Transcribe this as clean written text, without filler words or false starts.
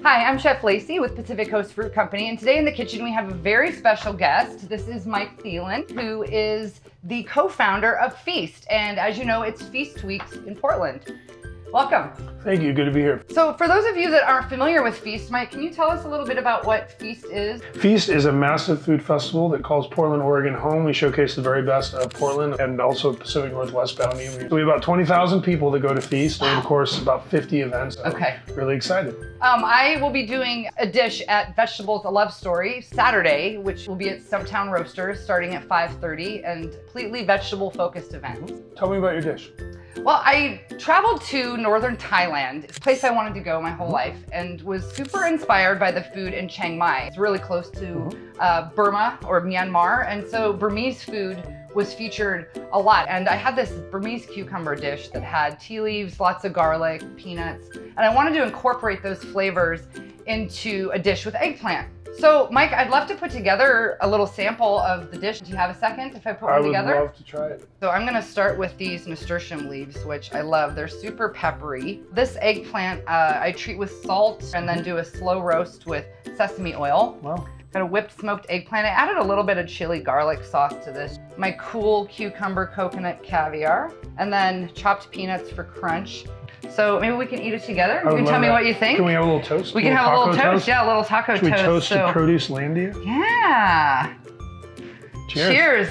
Hi, I'm Chef Lacy with Pacific Coast Fruit Company, and today in the kitchen we have a very special guest. This is Mike Thelin, who is the co-founder of Feast, and as you know, it's Feast Weeks in Portland. Welcome. Thank you, good to be here. So for those of you that aren't familiar with Feast, Mike, can you tell us a little bit about what Feast is? Feast is a massive food festival that calls Portland, Oregon home. We showcase the very best of Portland and also Pacific Northwest bounty. So we have about 20,000 people that go to Feast, and of course about 50 events. Okay. Really excited. I will be doing a dish at Vegetables A Love Story Saturday, which will be at Stumptown Roasters starting at 5:30, and completely vegetable focused event. Tell me about your dish. Well, I traveled to northern Thailand, it's a place I wanted to go my whole life, and was super inspired by the food in Chiang Mai. It's really close to Burma or Myanmar, and so Burmese food was featured a lot. And I had this Burmese cucumber dish that had tea leaves, lots of garlic, peanuts, and I wanted to incorporate those flavors into a dish with eggplant. So, Mike, I'd love to put together a little sample of the dish. Do you have a second if I put one together? I would love to try it. So I'm gonna start with these Nasturtium leaves, which I love. They're super peppery. This eggplant I treat with salt and then do a slow roast with sesame oil. Wow. Got a whipped smoked eggplant. I added a little bit of chili garlic sauce to this. My cool cucumber coconut caviar, and then chopped peanuts for crunch. So maybe we can eat it together. You can tell me what you think. Can we have a little toast? We can have a little toast. Yeah, a little taco toast. Should we toast to Producelandia? Yeah. Cheers. Cheers.